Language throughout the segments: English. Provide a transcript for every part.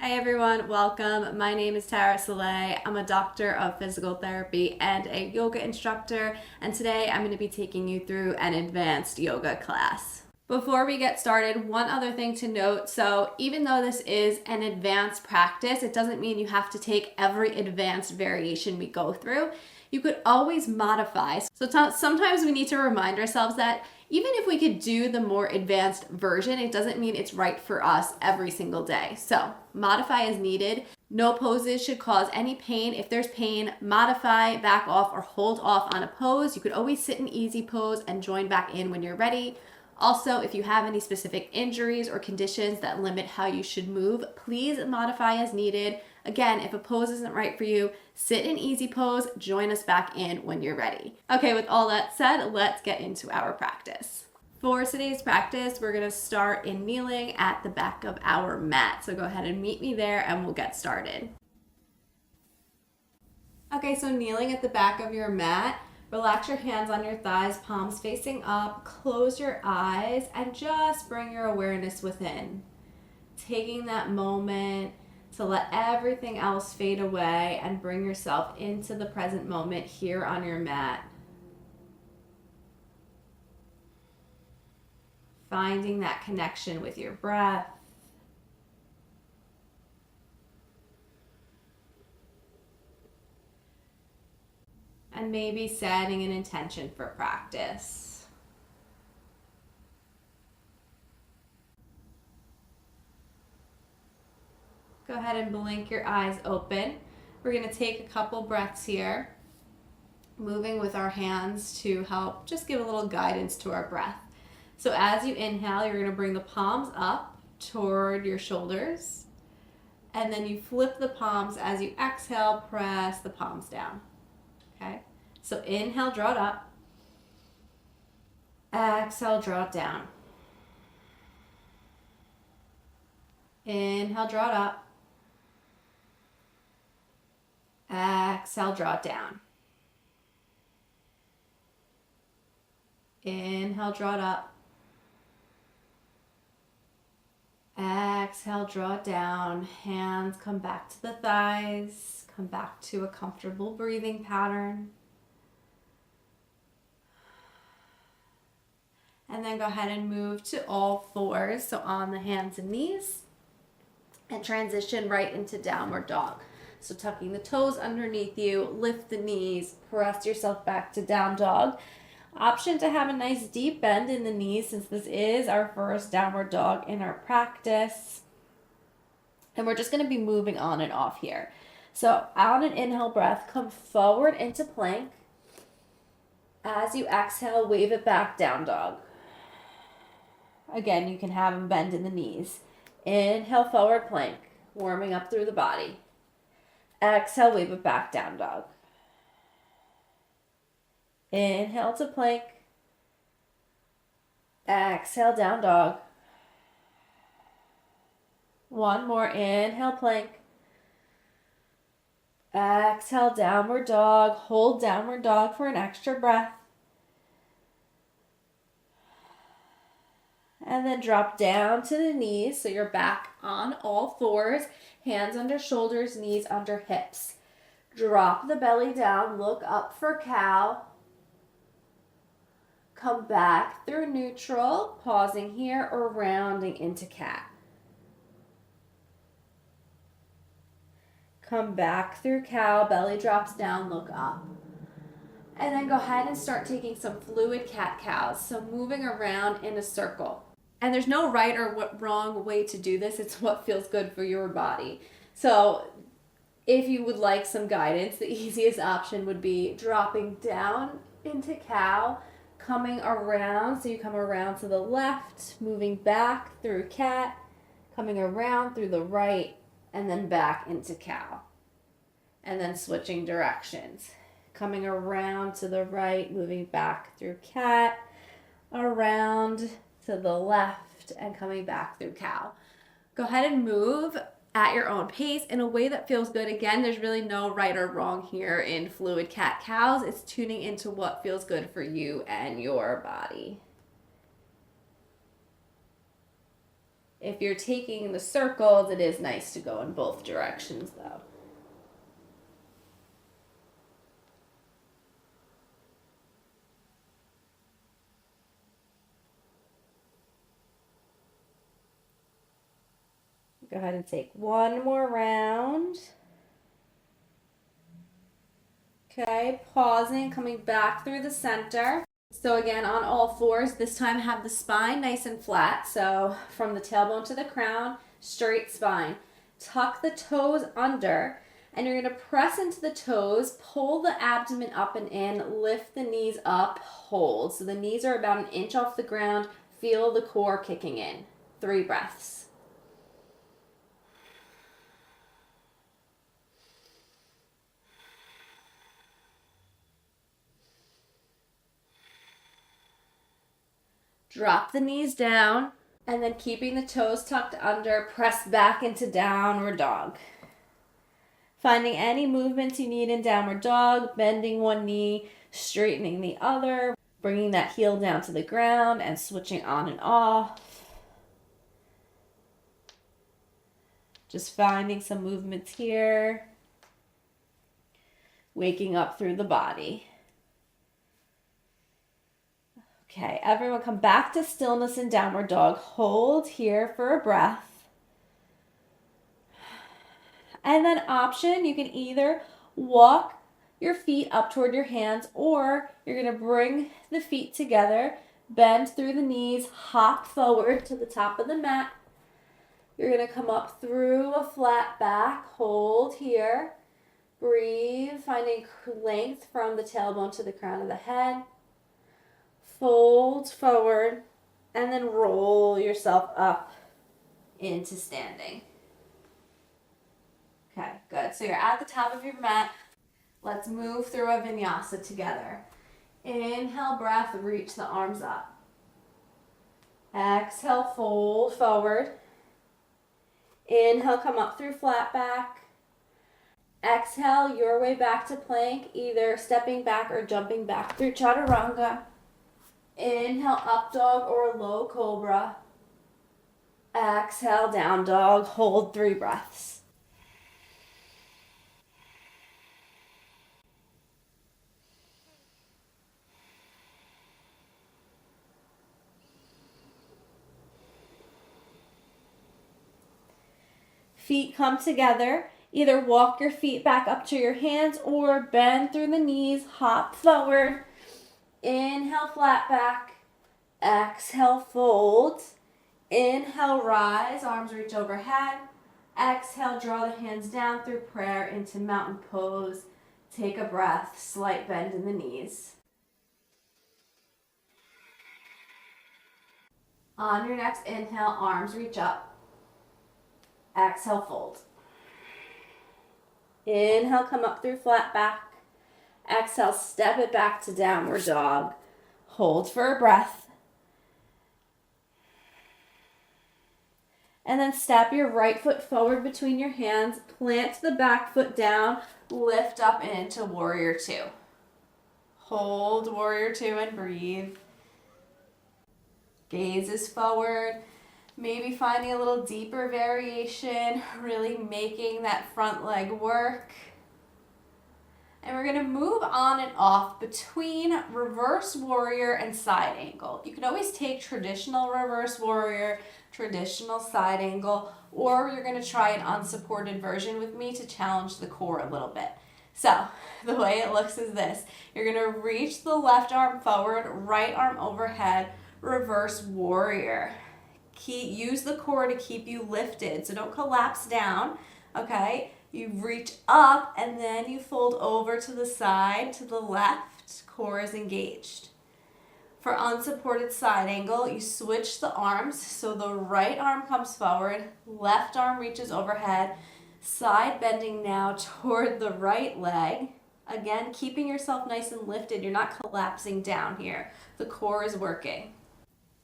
Hi everyone, welcome. My name is Salay. I'm a doctor of physical therapy and a yoga instructor, and today I'm going to be taking you through an advanced yoga class. Before we get started, one other thing to note. So even though this is an advanced practice, it doesn't mean you have to take every advanced variation we go through. You could always modify. So sometimes we need to remind ourselves that even if we could do the more advanced version, it doesn't mean it's right for us every single day. So modify as needed. No poses should cause any pain. If there's pain, modify, back off, or hold off on a pose. You could always sit in easy pose and join back in when you're ready. Also, if you have any specific injuries or conditions that limit how you should move, please modify as needed. Again, if a pose isn't right for you, sit in easy pose, join us back in when you're ready. Okay, with all that said, let's get into our practice. For today's practice, we're gonna start in kneeling at the back of our mat. So go ahead and meet me there and we'll get started. Okay, so kneeling at the back of your mat, relax your hands on your thighs, palms facing up, close your eyes, and just bring your awareness within. Taking that moment to let everything else fade away and bring yourself into the present moment here on your mat. Finding that connection with your breath. And maybe setting an intention for practice. Go ahead and blink your eyes open. We're going to take a couple breaths here, moving with our hands to help just give a little guidance to our breath. So as you inhale, you're going to bring the palms up toward your shoulders, and then you flip the palms. As you exhale, press the palms down. Okay, so inhale, draw it up. Exhale, draw it down. Inhale, draw it up. Exhale, draw it down. Inhale, draw it up. Exhale, draw it down. Hands come back to the thighs. Come back to a comfortable breathing pattern. And then go ahead and move to all fours, so on the hands and knees, and transition right into downward dog. So tucking the toes underneath you, lift the knees, press yourself back to down dog. Option to have a nice deep bend in the knees since this is our first downward dog in our practice. And we're just going to be moving on and off here. So on an inhale breath, come forward into plank. As you exhale, wave it back, down dog. Again, you can have a bend in the knees. Inhale, forward plank, warming up through the body. Exhale, wave it back, down dog. Inhale to plank. Exhale, down dog. One more, inhale, plank. Exhale, downward dog. Hold downward dog for an extra breath. And then drop down to the knees, so you're back on all fours. Hands under shoulders, knees under hips. Drop the belly down, look up for cow. Come back through neutral, pausing here or rounding into cat. Come back through cow, belly drops down, look up. And then go ahead and start taking some fluid cat-cows, so moving around in a circle. And there's no right or wrong way to do this, it's what feels good for your body. So if you would like some guidance, the easiest option would be dropping down into cow, coming around, so you come around to the left, moving back through cat, coming around through the right, and then back into cow. And then switching directions. Coming around to the right, moving back through cat, around to the left, and coming back through cow. Go ahead and move at your own pace in a way that feels good. Again, there's really no right or wrong here in fluid cat-cows. It's tuning into what feels good for you and your body. If you're taking the circles, it is nice to go in both directions though. Go ahead and take one more round. Okay, pausing, coming back through the center. So again, on all fours, this time have the spine nice and flat. So from the tailbone to the crown, straight spine. Tuck the toes under, and you're gonna press into the toes, pull the abdomen up and in, lift the knees up, hold. So the knees are about an inch off the ground. Feel the core kicking in. 3 breaths. Drop the knees down, and then keeping the toes tucked under, press back into downward dog. Finding any movements you need in downward dog, bending one knee, straightening the other, bringing that heel down to the ground and switching on and off. Just finding some movements here. Waking up through the body. Okay, everyone come back to stillness in downward dog. Hold here for a breath. And then option, you can either walk your feet up toward your hands, or you're going to bring the feet together, bend through the knees, hop forward to the top of the mat. You're going to come up through a flat back, hold here, breathe, finding length from the tailbone to the crown of the head. Fold forward, and then roll yourself up into standing. Okay, good. So you're at the top of your mat. Let's move through a vinyasa together. Inhale, breath, reach the arms up. Exhale, fold forward. Inhale, come up through flat back. Exhale, your way back to plank, either stepping back or jumping back through chaturanga. Inhale, up dog or low cobra. Exhale, down dog. Hold 3 breaths. Feet come together. Either walk your feet back up to your hands or bend through the knees, hop forward. Inhale, flat back. Exhale, fold. Inhale, rise, arms reach overhead. Exhale, draw the hands down through prayer into mountain pose. Take a breath, slight bend in the knees. On your next inhale, arms reach up. Exhale, fold. Inhale, come up through flat back. Exhale, step it back to downward dog. Hold for a breath. And then step your right foot forward between your hands. Plant the back foot down. Lift up into warrior 2. Hold warrior 2 and breathe. Gaze is forward. Maybe finding a little deeper variation. Really making that front leg work. And we're going to move on and off between reverse warrior and side angle. You can always take traditional reverse warrior, traditional side angle, or you're going to try an unsupported version with me to challenge the core a little bit. So the way it looks is this. You're going to reach the left arm forward, right arm overhead, reverse warrior. Use the core to keep you lifted, so don't collapse down, okay? You reach up and then you fold over to the side, to the left, core is engaged. For unsupported side angle, you switch the arms, so the right arm comes forward, left arm reaches overhead, side bending now toward the right leg. Again, keeping yourself nice and lifted, you're not collapsing down here. The core is working.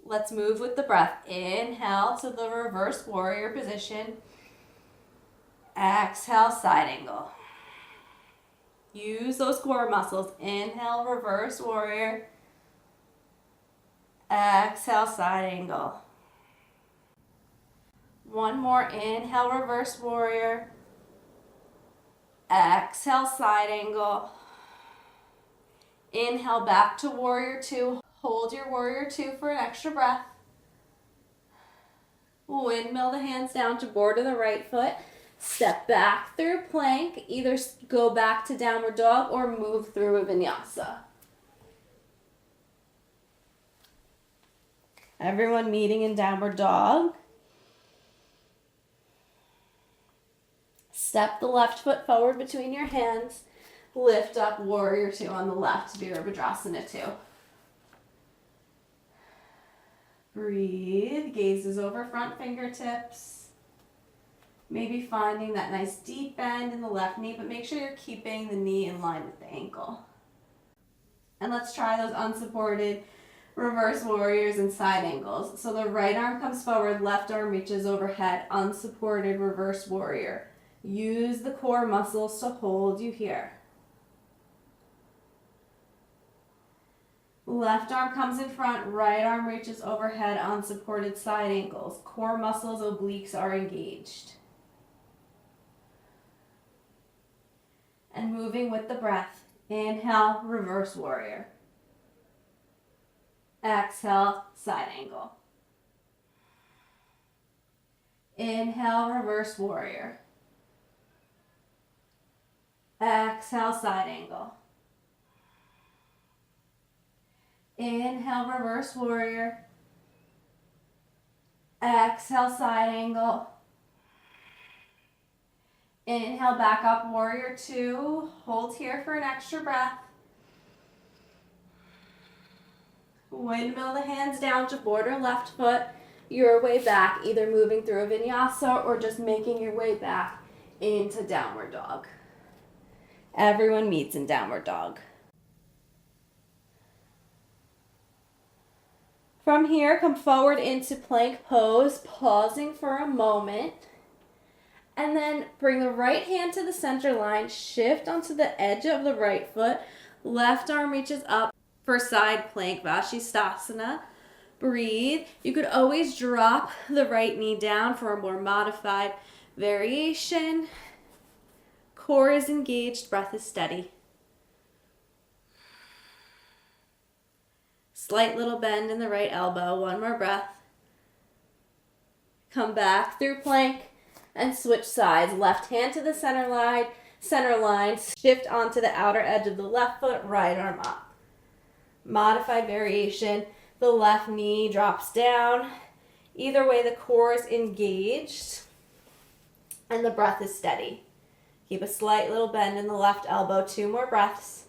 Let's move with the breath. Inhale to the reverse warrior position. Exhale, side angle. Use those core muscles. Inhale, reverse warrior. Exhale, side angle. One more. Inhale, reverse warrior. Exhale, side angle. Inhale, back to warrior two. Hold your warrior two for an extra breath. Windmill the hands down to border the right foot. Step back through plank. Either go back to downward dog or move through a vinyasa. Everyone meeting in downward dog. Step the left foot forward between your hands. Lift up warrior two on the left, Virabhadrasana 2. Breathe, gazes over front fingertips. Maybe finding that nice deep bend in the left knee, but make sure you're keeping the knee in line with the ankle. And let's try those unsupported reverse warriors and side angles. So the right arm comes forward, left arm reaches overhead, unsupported reverse warrior. Use the core muscles to hold you here. Left arm comes in front, right arm reaches overhead, unsupported side angles. Core muscles, obliques are engaged. And moving with the breath. Inhale, reverse warrior. Exhale, side angle. Inhale, reverse warrior. Exhale, side angle. Inhale, reverse warrior. Exhale, side angle. Inhale, back up, warrior two. Hold here for an extra breath. Windmill the hands down to border left foot. Your way back, either moving through a vinyasa or just making your way back into downward dog. Everyone meets in downward dog. From here, come forward into plank pose, pausing for a moment. And then bring the right hand to the center line, shift onto the edge of the right foot. Left arm reaches up for side plank, Vashisthasana. Breathe. You could always drop the right knee down for a more modified variation. Core is engaged, breath is steady. Slight little bend in the right elbow. One more breath. Come back through plank and switch sides. Left hand to the center line. Shift onto the outer edge of the left foot, right arm up. Modified variation. The left knee drops down. Either way, the core is engaged and the breath is steady. Keep a slight little bend in the left elbow. 2 more breaths.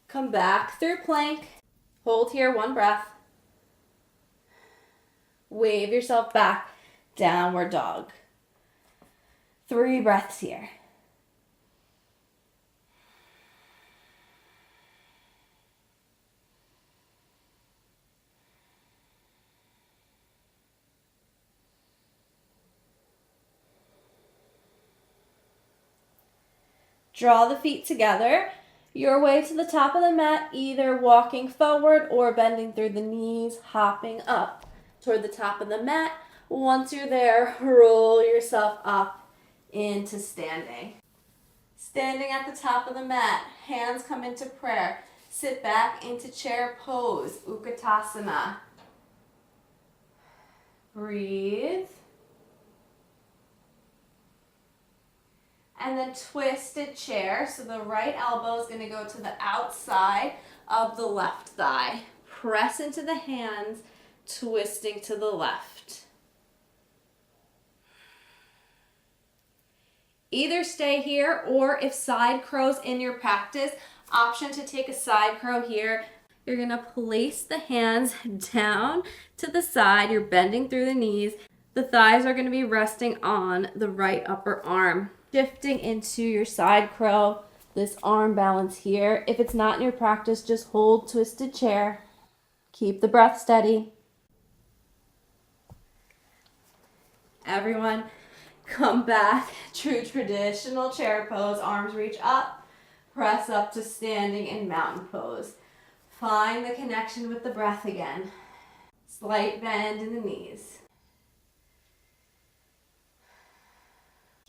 Come back through plank. Hold here, 1 breath. Wave yourself back, downward dog. 3 breaths here. Draw the feet together. Your way to the top of the mat, either walking forward or bending through the knees, hopping up toward the top of the mat. Once you're there, roll yourself up into standing. Standing at the top of the mat, hands come into prayer. Sit back into chair pose, Utkatasana. Breathe. And then twisted chair. So the right elbow is going to go to the outside of the left thigh. Press into the hands, twisting to the left. Either stay here, or if side crow's in your practice, option to take a side crow here. You're going to place the hands down to the side. You're bending through the knees. The thighs are going to be resting on the right upper arm. Shifting into your side crow, this arm balance here. If it's not in your practice, just hold twisted chair. Keep the breath steady. Everyone, come back. True traditional chair pose. Arms reach up. Press up to standing in mountain pose. Find the connection with the breath again. Slight bend in the knees.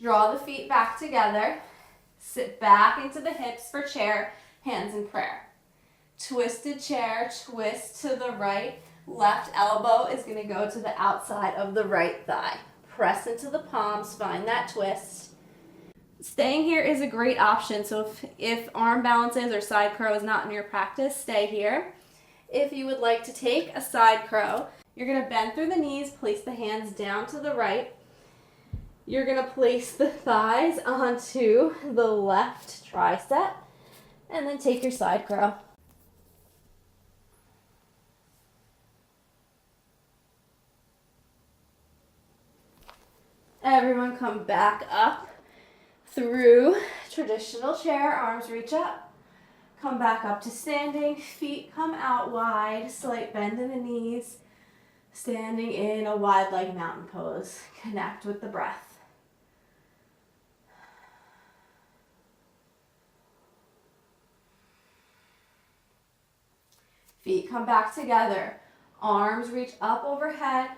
Draw the feet back together. Sit back into the hips for chair, hands in prayer. Twisted chair, twist to the right. Left elbow is going to go to the outside of the right thigh. Press into the palms, find that twist. Staying here is a great option, so if arm balances or side crow is not in your practice, stay here. If you would like to take a side crow, you're going to bend through the knees, place the hands down to the right. You're going to place the thighs onto the left tricep, and then take your side crow. Everyone come back up through traditional chair, arms reach up. Come back up to standing, feet come out wide, slight bend in the knees. Standing in a wide leg mountain pose. Connect with the breath. Feet come back together. Arms reach up overhead.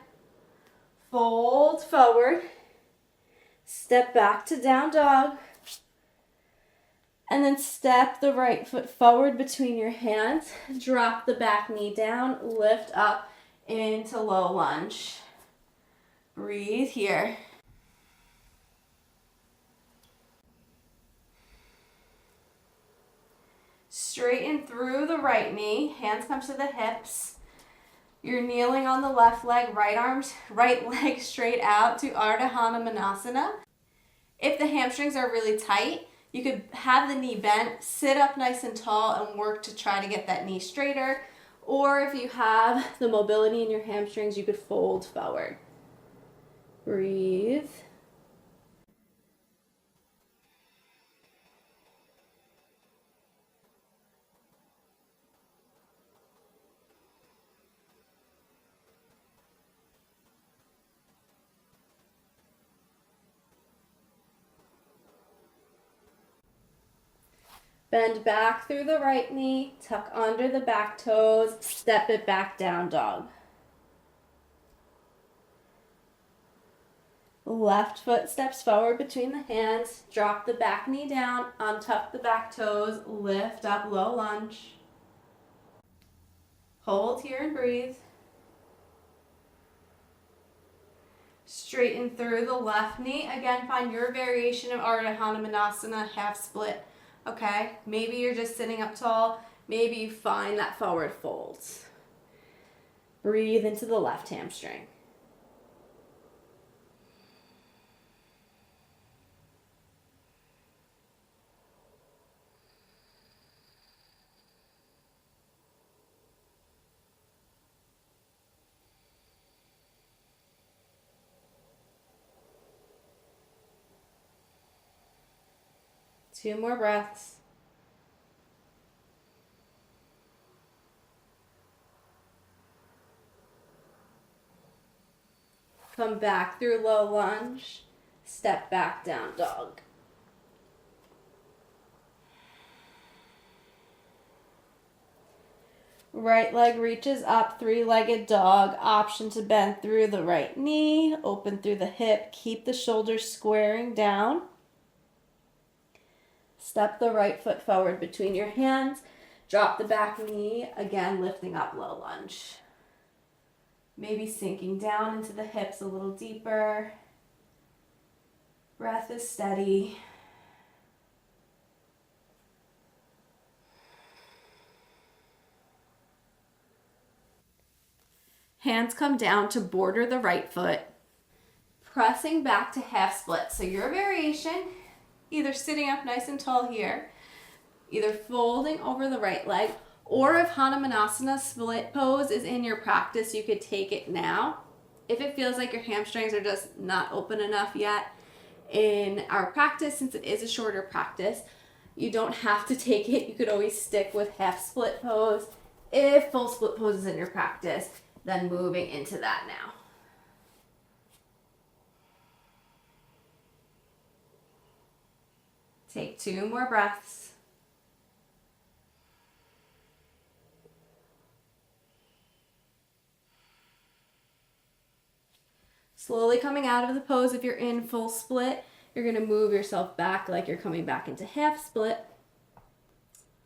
Fold forward. Step back to down dog. And then step the right foot forward between your hands. Drop the back knee down. Lift up into low lunge. Breathe here. Straighten through the right knee. Hands come to the hips. You're kneeling on the left leg, right leg straight out to Ardha Hanumanasana. If the hamstrings are really tight, you could have the knee bent, sit up nice and tall, and work to try to get that knee straighter. Or if you have the mobility in your hamstrings, you could fold forward. Breathe. Bend back through the right knee, tuck under the back toes, step it back down dog. Left foot steps forward between the hands, drop the back knee down, untuck the back toes, lift up low lunge. Hold here and breathe. Straighten through the left knee. Again, find your variation of Ardha Hanumanasana, half split. Okay, maybe you're just sitting up tall. Maybe you find that forward fold. Breathe into the left hamstring. Two more breaths. Come back through low lunge. Step back down dog. Right leg reaches up, three-legged dog. Option to bend through the right knee, open through the hip. Keep the shoulders squaring down. Step the right foot forward between your hands. Drop the back knee, again lifting up low lunge. Maybe sinking down into the hips a little deeper. Breath is steady. Hands come down to border the right foot. Pressing back to half split. So your variation, either sitting up nice and tall here, either folding over the right leg, or if Hanumanasana split pose is in your practice, you could take it now. If it feels like your hamstrings are just not open enough yet in our practice, since it is a shorter practice, you don't have to take it. You could always stick with half split pose. If full split pose is in your practice, then moving into that now. Take two more breaths. Slowly coming out of the pose. If you're in full split, you're gonna move yourself back like you're coming back into half split.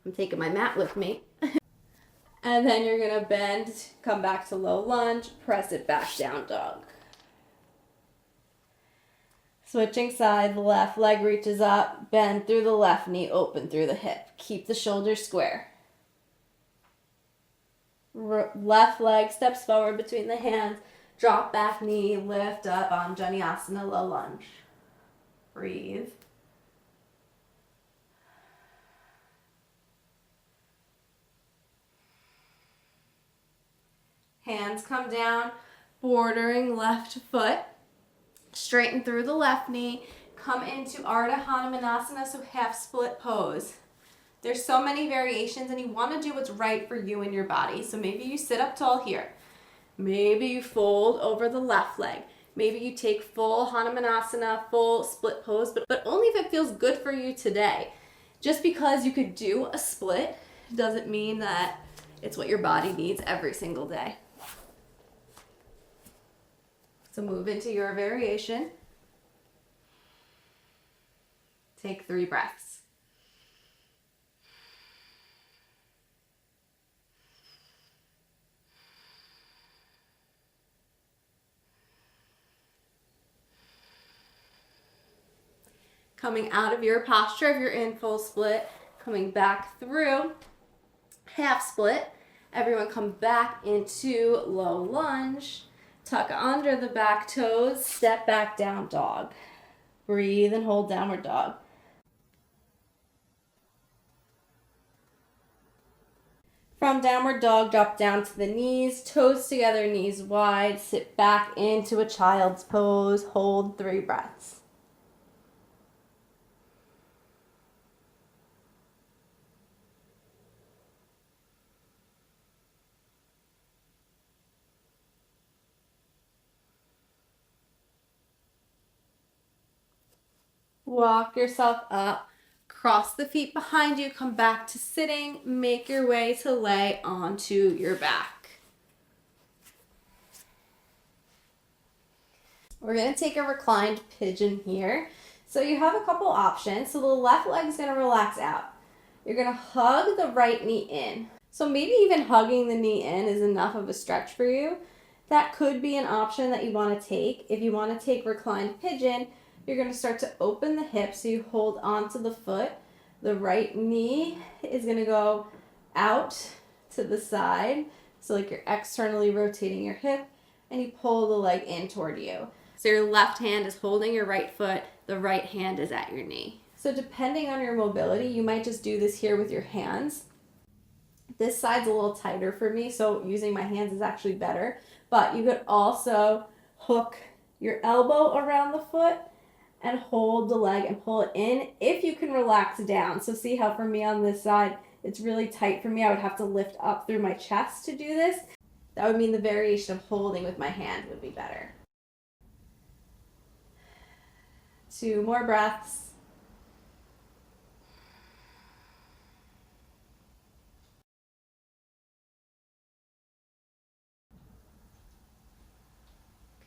I'm taking my mat with me. And then you're gonna bend, come back to low lunge, press it back down dog. Switching side, the left leg reaches up, bend through the left knee, open through the hip. Keep the shoulders square. Left leg steps forward between the hands, drop back knee, lift up on Janyasana, low lunge. Breathe. Hands come down, bordering left foot. Straighten through the left knee. Come into Ardha Hanumanasana, so half split pose. There's so many variations and you want to do what's right for you and your body. So maybe you sit up tall here. Maybe you fold over the left leg. Maybe you take full Hanumanasana, full split pose, but only if it feels good for you today. Just because you could do a split doesn't mean that it's what your body needs every single day. So move into your variation. Take 3 breaths. Coming out of your posture, if you're in full split, coming back through half split. Everyone come back into low lunge. Tuck under the back toes, step back down dog. Breathe and hold downward dog. From downward dog, drop down to the knees, toes together, knees wide, sit back into a child's pose, hold 3 breaths. Walk yourself up, cross the feet behind you, come back to sitting, make your way to lay onto your back. We're going to take a reclined pigeon here. So you have a couple options. So the left leg is going to relax out. You're going to hug the right knee in. So maybe even hugging the knee in is enough of a stretch for you. That could be an option that you want to take. If you want to take reclined pigeon, you're going to start to open the hips so you hold onto the foot. The right knee is going to go out to the side. So like you're externally rotating your hip and you pull the leg in toward you. So your left hand is holding your right foot. The right hand is at your knee. So depending on your mobility, you might just do this here with your hands. This side's a little tighter for me, so using my hands is actually better. But you could also hook your elbow around the foot and hold the leg and pull it in if you can relax down. So see how for me on this side, it's really tight for me. I would have to lift up through my chest to do this. That would mean the variation of holding with my hand would be better. 2 more breaths.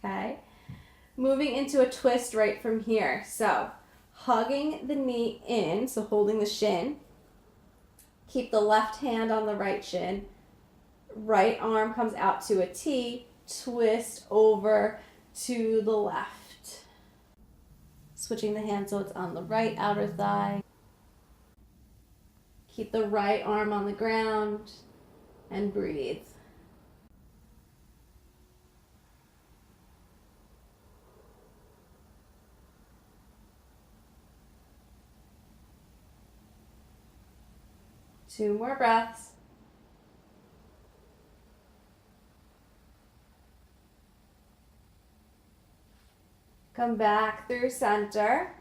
Okay. Moving into a twist right from here. So hugging the knee in, so holding the shin. Keep the left hand on the right shin. Right arm comes out to a T. Twist over to the left. Switching the hand so it's on the right outer thigh. Keep the right arm on the ground and breathe. Two more breaths. Come back through center.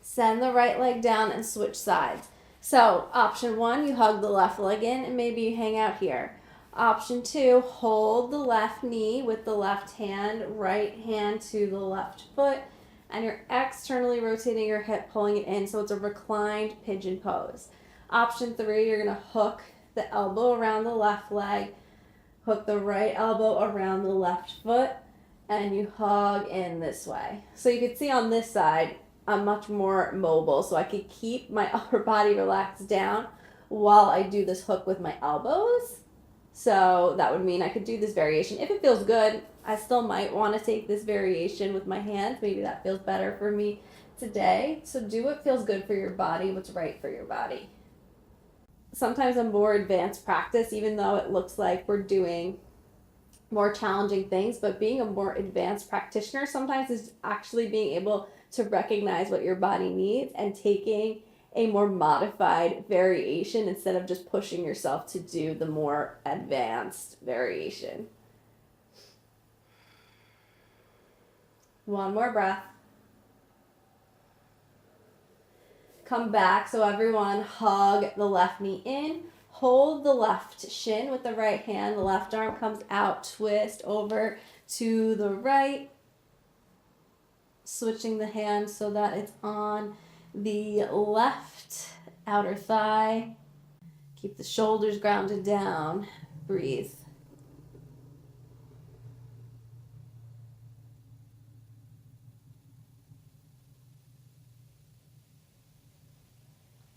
Send the right leg down and switch sides. So option 1, you hug the left leg in and maybe you hang out here. Option 2, hold the left knee with the left hand, right hand to the left foot, and you're externally rotating your hip, pulling it in, so it's a reclined pigeon pose. Option 3, you're going to hook the elbow around the left leg, hook the right elbow around the left foot, and you hug in this way. So you can see on this side, I'm much more mobile, so I can keep my upper body relaxed down while I do this hook with my elbows. So that would mean I could do this variation. If it feels good, I still might want to take this variation with my hands. Maybe that feels better for me today. So do what feels good for your body, what's right for your body. Sometimes a more advanced practice, even though it looks like we're doing more challenging things, but being a more advanced practitioner sometimes is actually being able to recognize what your body needs and taking a more modified variation instead of just pushing yourself to do the more advanced variation. One more breath. Come back. So everyone hug the left knee in. Hold the left shin with the right hand. The left arm comes out. Twist over to the right. Switching the hand so that it's on the left outer thigh. Keep the shoulders grounded down. Breathe.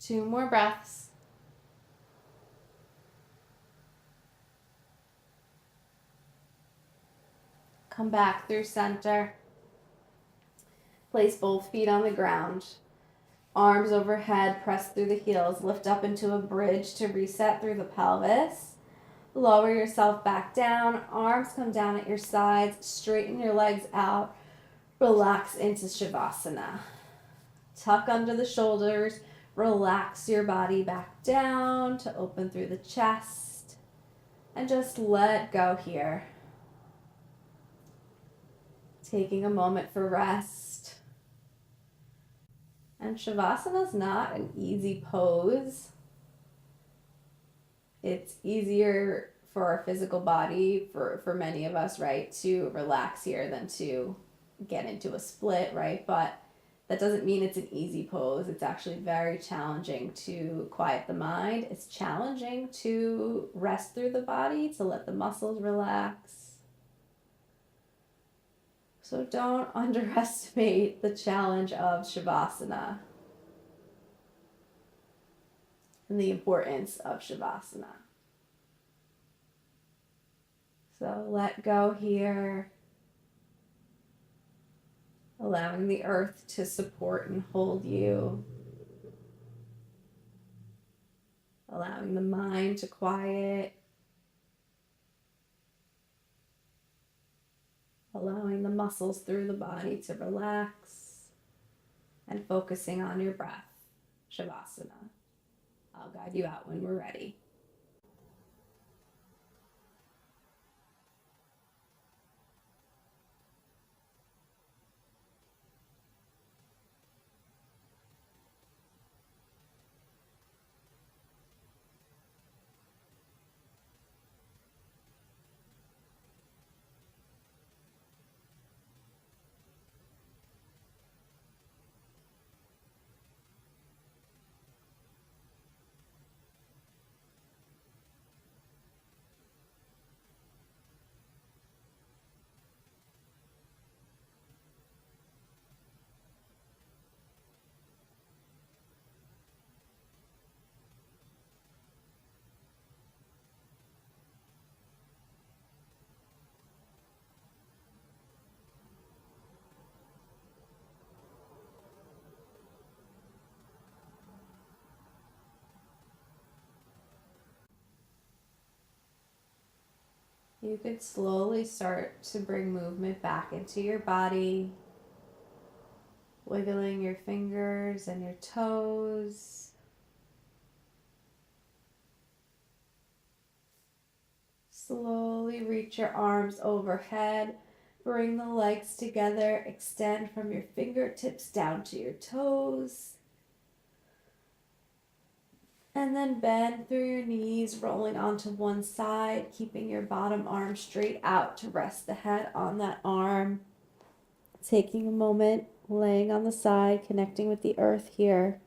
Two more breaths. Come back through center. Place both feet on the ground. Arms overhead, press through the heels. Lift up into a bridge to reset through the pelvis. Lower yourself back down. Arms come down at your sides. Straighten your legs out. Relax into Savasana. Tuck under the shoulders. Relax your body back down to open through the chest. And just let go here. Taking a moment for rest. And Shavasana is not an easy pose. It's easier for our physical body, for many of us, right, to relax here than to get into a split, right? But that doesn't mean it's an easy pose. It's actually very challenging to quiet the mind. It's challenging to rest through the body, to let the muscles relax. So don't underestimate the challenge of Shavasana and the importance of Shavasana. So let go here, allowing the earth to support and hold you, allowing the mind to quiet, allowing the muscles through the body to relax, and focusing on your breath, Shavasana. I'll guide you out when we're ready. You could slowly start to bring movement back into your body, wiggling your fingers and your toes. Slowly reach your arms overhead. Bring the legs together. Extend from your fingertips down to your toes. And then bend through your knees, rolling onto one side, keeping your bottom arm straight out to rest the head on that arm. Taking a moment, laying on the side, connecting with the earth here.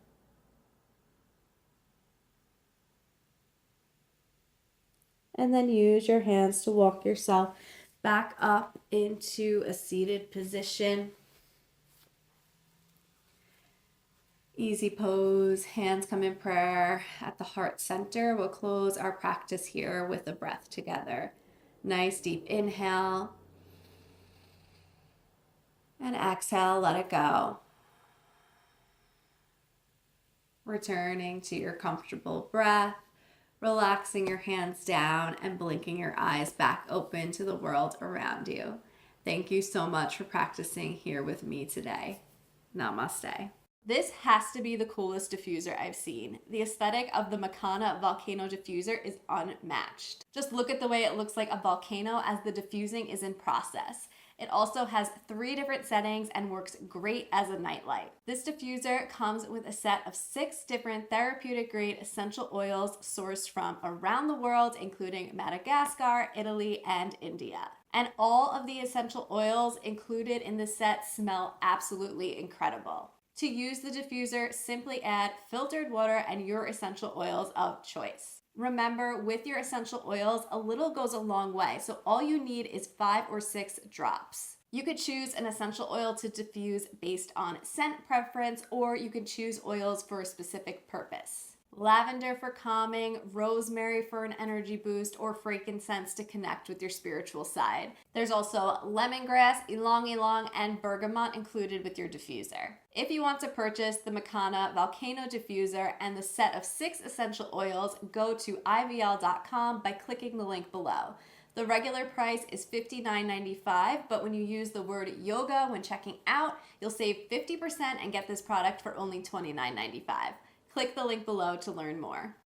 And then use your hands to walk yourself Back up into a seated position. Easy pose, hands come in prayer at the heart center. We'll close our practice here with a breath together. Nice deep inhale. And exhale, let it go. Returning to your comfortable breath, relaxing your hands down and blinking your eyes back open to the world around you. Thank you so much for practicing here with me today. Namaste. This has to be the coolest diffuser I've seen. The aesthetic of the Makana Volcano diffuser is unmatched. Just look at the way it looks like a volcano as the diffusing is in process. It also has 3 different settings and works great as a nightlight. This diffuser comes with a set of 6 different therapeutic grade essential oils sourced from around the world, including Madagascar, Italy, and India. And all of the essential oils included in this set smell absolutely incredible. To use the diffuser, simply add filtered water and your essential oils of choice. Remember, with your essential oils, a little goes a long way, so all you need is 5 or 6 drops. You could choose an essential oil to diffuse based on scent preference, or you can choose oils for a specific purpose. Lavender for calming, rosemary for an energy boost, or frankincense to connect with your spiritual side. There's also lemongrass, ylang ylang, and bergamot included with your diffuser. If you want to purchase the Makana Volcano diffuser and the set of 6 essential oils, go to ivl.com by clicking the link below. The regular price is $59.95, but when you use the word yoga when checking out, you'll save 50% and get this product for only $29.95. Click the link below to learn more.